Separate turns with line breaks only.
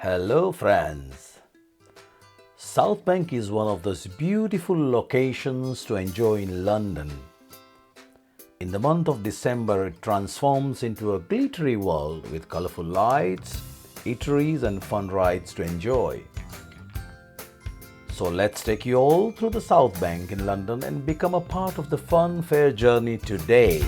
Hello, friends. Southbank is one of those beautiful locations to enjoy in London. In the month of December, it transforms into a glittery world with colorful lights, eateries, and fun rides to enjoy. So let's take you all through the Southbank in London and become a part of the fun fair journey today.